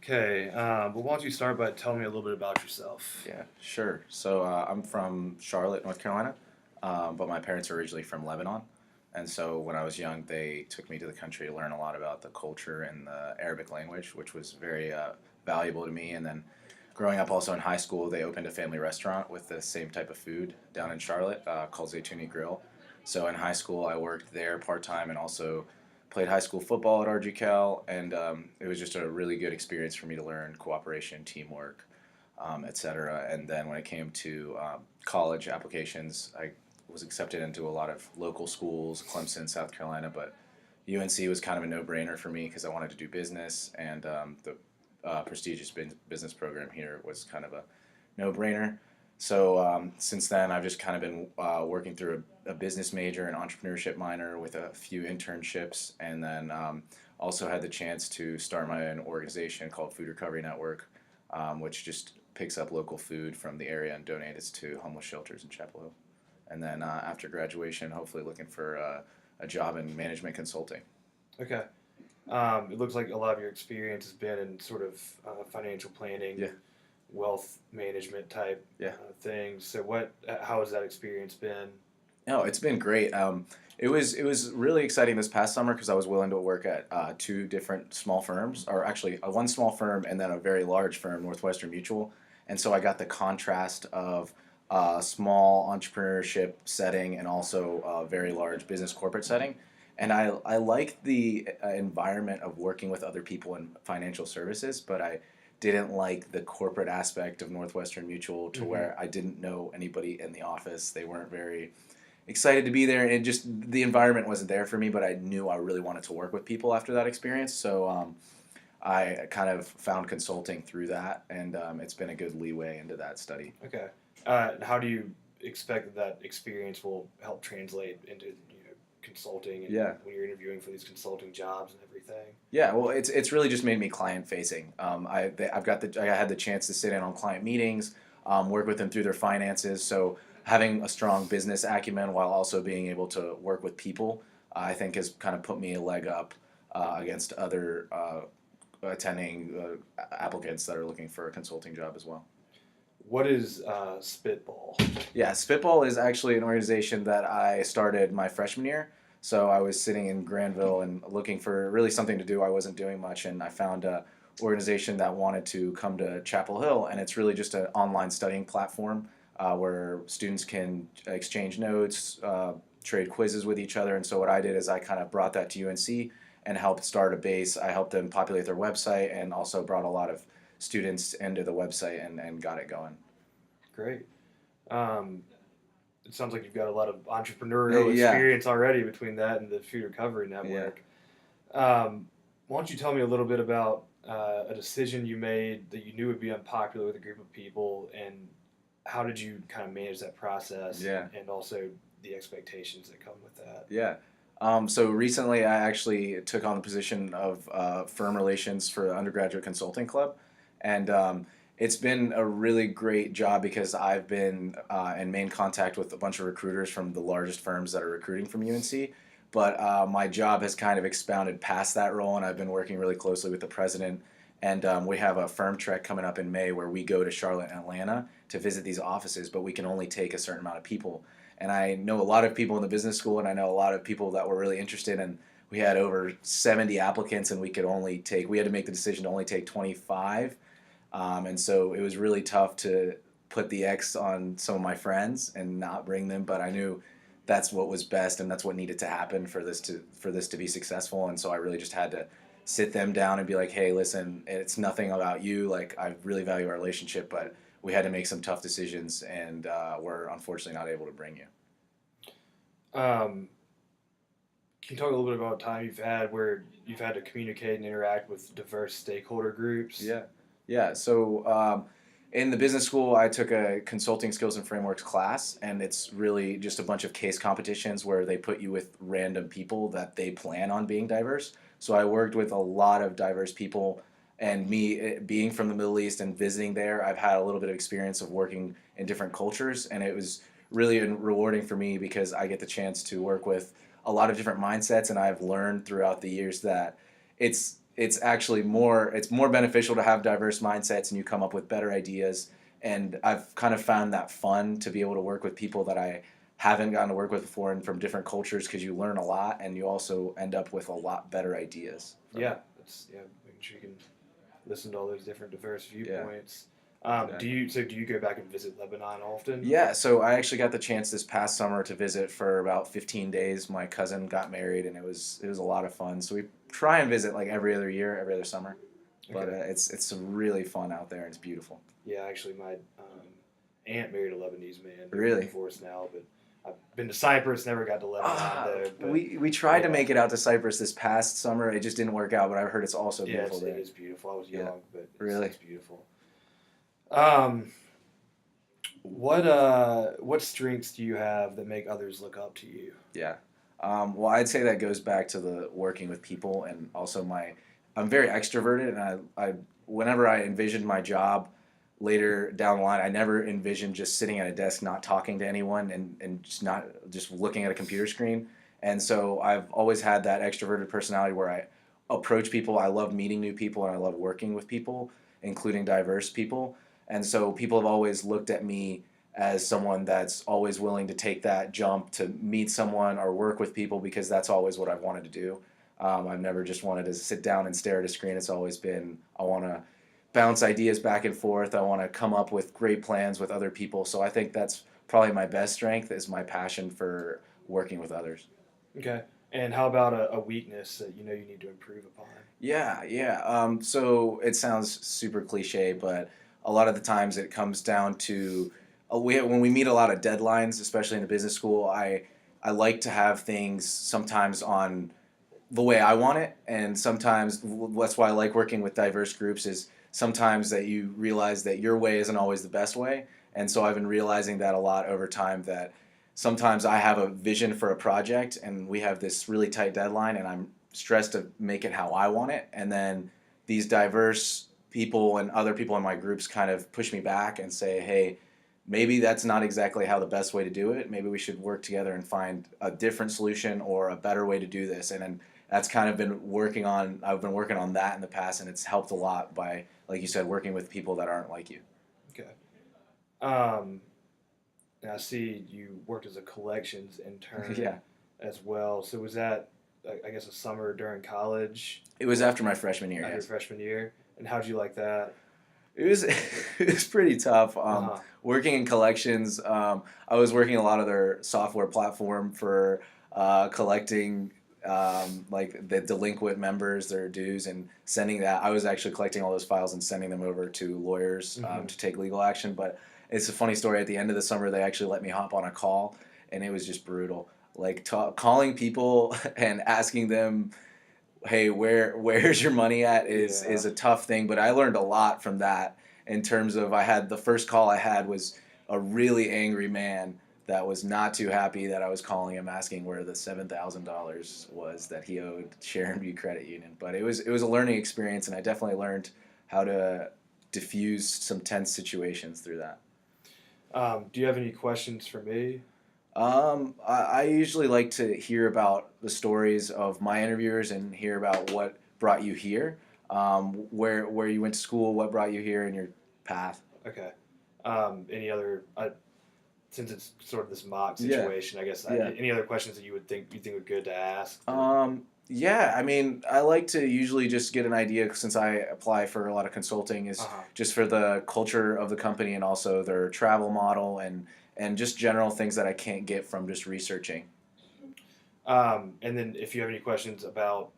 Okay, but why don't you start by telling me a little bit about yourself? Yeah, sure. So I'm from Charlotte, North Carolina, but my parents are originally from Lebanon. And so when I was young, they took me to the country to learn a lot about the culture and the Arabic language, which was very valuable to me. And then growing up also in high school, they opened a family restaurant with the same type of food down in Charlotte called Zaytuni Grill. So in high school, I worked there part time and also played high school football at RG And it was just a really good experience for me to learn cooperation, teamwork, etc. And then when it came to college applications, I was accepted into a lot of local schools, Clemson, South Carolina, but UNC was kind of a no-brainer for me because I wanted to do business, and the prestigious business program here was kind of a no-brainer. So since then, I've just kind of been working through a business major, an entrepreneurship minor with a few internships, and then also had the chance to start my own organization called Food Recovery Network, which just picks up local food from the area and donates to homeless shelters in Chapel Hill. And then after graduation, hopefully looking for a job in management consulting. Okay. It looks like a lot of your experience has been in sort of financial planning, Yeah, wealth management type yeah. things. So, how has that experience been? No, it's been great. It was really exciting this past summer because I was willing to work at two different small firms, or actually one small firm and then a very large firm, Northwestern Mutual. And so I got the contrast of a small entrepreneurship setting and also a very large business corporate setting. And I liked the environment of working with other people in financial services, but I didn't like the corporate aspect of Northwestern Mutual to Mm-hmm. where I didn't know anybody in the office. They weren't very excited to be there, and it just the environment wasn't there for me. But I knew I really wanted to work with people after that experience, so I kind of found consulting through that, and it's been a good leeway into that study. Okay. How do you expect that experience will help translate into consulting and Yeah. when you're interviewing for these consulting jobs and everything? Yeah, well, it's really just made me client facing. I had the chance to sit in on client meetings, work with them through their finances. So having a strong business acumen while also being able to work with people, I think has kind of put me a leg up against other attending applicants that are looking for a consulting job as well. What is Spitball? Yeah, Spitball is actually an organization that I started my freshman year. So I was sitting in Granville and looking for really something to do. I wasn't doing much, and I found a organization that wanted to come to Chapel Hill, and it's really just an online studying platform where students can exchange notes, trade quizzes with each other. And so what I did is I kind of brought that to UNC and helped start a base. I helped them populate their website and also brought a lot of students into the website and got it going. Great. Um, it sounds like you've got a lot of entrepreneurial Yeah, experience already between that and the Food Recovery yeah. Network. Why don't you tell me a little bit about a decision you made that you knew would be unpopular with a group of people, and how did you kind of manage that process, Yeah, and also the expectations that come with that? yeah. So recently, I actually took on the position of firm relations for the undergraduate consulting club, and it's been a really great job because I've been in main contact with a bunch of recruiters from the largest firms that are recruiting from UNC. But my job has kind of expounded past that role, and I've been working really closely with the president. And we have a firm trek coming up in May where we go to Charlotte and Atlanta to visit these offices, but we can only take a certain amount of people. And I know a lot of people in the business school, and I know a lot of people that were really interested. And we had over 70 applicants, and we had to make the decision to only take 25. And so it was really tough to put the X on some of my friends and not bring them, but I knew that's what was best and that's what needed to happen for this to be successful. And so I really just had to sit them down and be like, hey, listen, it's nothing about you. Like, I really value our relationship, but we had to make some tough decisions, and we're unfortunately not able to bring you. Um, can you talk a little bit about time you've had where you've had to communicate and interact with diverse stakeholder groups? Yeah, yeah. So in the business school, I took a consulting skills and frameworks class, and it's really just a bunch of case competitions where they put you with random people that they plan on being diverse. So I worked with a lot of diverse people, and me being from the Middle East and visiting there, I've had a little bit of experience of working in different cultures, and it was really rewarding for me because I get the chance to work with a lot of different mindsets, and I've learned throughout the years that it's it's actually more beneficial to have diverse mindsets, and you come up with better ideas. And I've kind of found that fun to be able to work with people that I haven't gotten to work with before and from different cultures, because you learn a lot and you also end up with a lot better ideas. Yeah, making sure you can listen to all those different diverse Yeah, viewpoints. exactly. Do you go back and visit Lebanon often? Yeah, so I actually got the chance this past summer to visit for about 15 days. My cousin got married, and it was a lot of fun. So we try and visit like every other year, every other summer. But Okay. it's really fun out there. It's beautiful. Yeah, actually, my aunt married a Lebanese man. They're Really. divorced now, but I've been to Cyprus. Never got to Lebanon though. But We tried to yeah, make it out to Cyprus this past summer. It just didn't work out. But I've heard it's also yeah, beautiful it there. is beautiful. I was Yeah, young, but really. it's beautiful. Um, what strengths do you have that make others look up to you? Yeah. Well, I'd say that goes back to the working with people, and also I'm very extroverted, and whenever I envisioned my job later down the line, I never envisioned just sitting at a desk, not talking to anyone, and just looking at a computer screen. And so I've always had that extroverted personality where I approach people. I love meeting new people, and I love working with people, including diverse people. And so people have always looked at me as someone that's always willing to take that jump to meet someone or work with people, because that's always what I've wanted to do. I've never just wanted to sit down and stare at a screen. It's always been, I want to bounce ideas back and forth. I want to come up with great plans with other people. So I think that's probably my best strength, is my passion for working with others. Okay. And how about a weakness that you know you need to improve upon? Yeah, yeah. So it sounds super cliche, but a lot of the times it comes down to when we meet a lot of deadlines, especially in the business school. I like to have things sometimes on the way I want it, and sometimes that's why I like working with diverse groups. Is sometimes that you realize that your way isn't always the best way, and so I've been realizing that a lot over time. That sometimes I have a vision for a project, and we have this really tight deadline, and I'm stressed to make it how I want it, and then these diverse people and other people in my groups kind of push me back and say, "Hey, maybe that's not exactly how the best way to do it. Maybe we should work together and find a different solution or a better way to do this." And then that's kind of been working on. I've been working on that in the past, and it's helped a lot by, like you said, working with people that aren't like you. Okay. Um, and I see you worked as a collections intern Yeah, as well. So was that, I guess, a summer during college, it was after my freshman year. after your Yes, freshman year? And how'd you like that? it was it was pretty tough. Uh huh. Working in collections, I was working a lot of their software platform for collecting like the delinquent members, their dues, and sending that. I was actually collecting all those files and sending them over to lawyers Mm-hmm. to take legal action. But it's a funny story. At the end of the summer, they actually let me hop on a call, and it was just brutal. Like calling people and asking them, "Hey, where's your money at?" Yeah. is a tough thing. But I learned a lot from that. In terms of, I had the first call I had was a really angry man that was not too happy that I was calling him asking where the $7,000 was that he owed Sharon View Credit Union. But it was a learning experience, and I definitely learned how to diffuse some tense situations through that. Do you have any questions for me? I usually like to hear about the stories of my interviewers and hear about what brought you here, where you went to school, what brought you here, and your path. Okay. Any other? Since it's sort of this mock Yeah, situation, I guess yeah. any other questions that you think are good to ask? Yeah, I mean, I like to usually just get an idea, since I apply for a lot of consulting, Uh is huh. just for the culture of the company, and also their travel model, and just general things that I can't get from just researching. And then if you have any questions about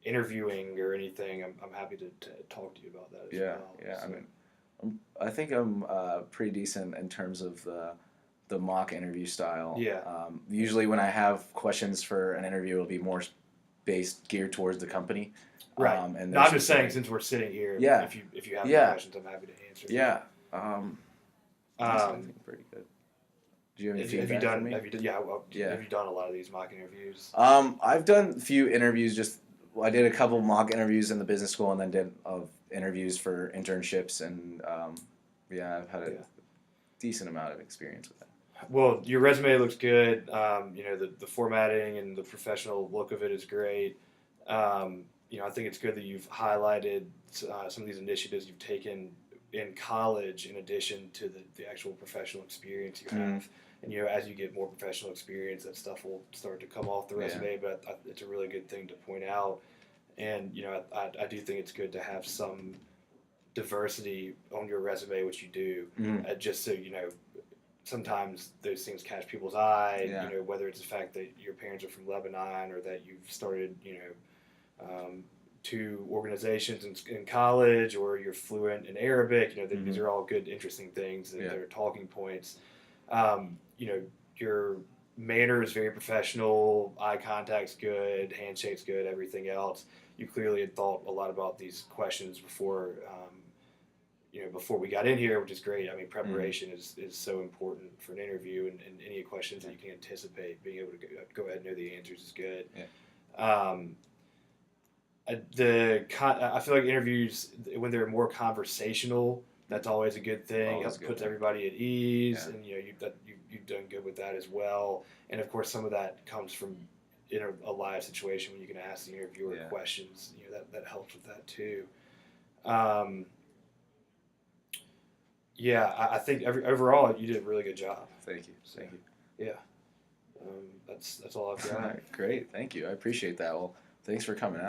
interviewing or anything, I'm happy to talk to you about that as Yeah, well. yeah. I So mean, I think I'm pretty decent in terms of the mock interview style. yeah, Usually, when I have questions for an interview, it'll be more based geared towards the company, right. and No, their I'm just saying, specific. since we're sitting here, Yeah, if you have any yeah, questions, I'm happy to answer them. yeah. Honestly, I Um, think pretty good. Do you have any feedback for me? yeah, well, Yeah. have you done a lot of these mock interviews? I've done a few interviews. I did a couple mock interviews in the business school, and then did interviews for internships, and yeah, I've had a Yeah. decent amount of experience with that. Well, your resume looks good. You know, the formatting and the professional look of it is great. Um, I think it's good that you've highlighted some of these initiatives you've taken in college in addition to the actual professional experience you have. And, as you get more professional experience, that stuff will start to come off the resume, but it's a really good thing to point out. And, I do think it's good to have some diversity on your resume, which you do, just so, sometimes those things catch people's eye, whether it's the fact that your parents are from Lebanon or that you've started, two organizations in college, or you're fluent in Arabic. These are all good, interesting things that they're talking points. Your manner is very professional, eye contact's good, handshake's good, everything else. You clearly had thought a lot about these questions before, before we got in here, which is great. I mean, preparation is so important for an interview, and any questions that you can anticipate, being able to go ahead and know the answers is good. I feel like interviews, when they're more conversational, that's always a good thing. It puts everybody at ease, and you've done good with that as well. And of course, some of that comes from in a live situation when you can ask the interviewer questions. That helps with that too. I think overall you did a really good job. Thank you. Thank you. Yeah, that's all I've got. Great, thank you. I appreciate that. Well, thanks for coming out.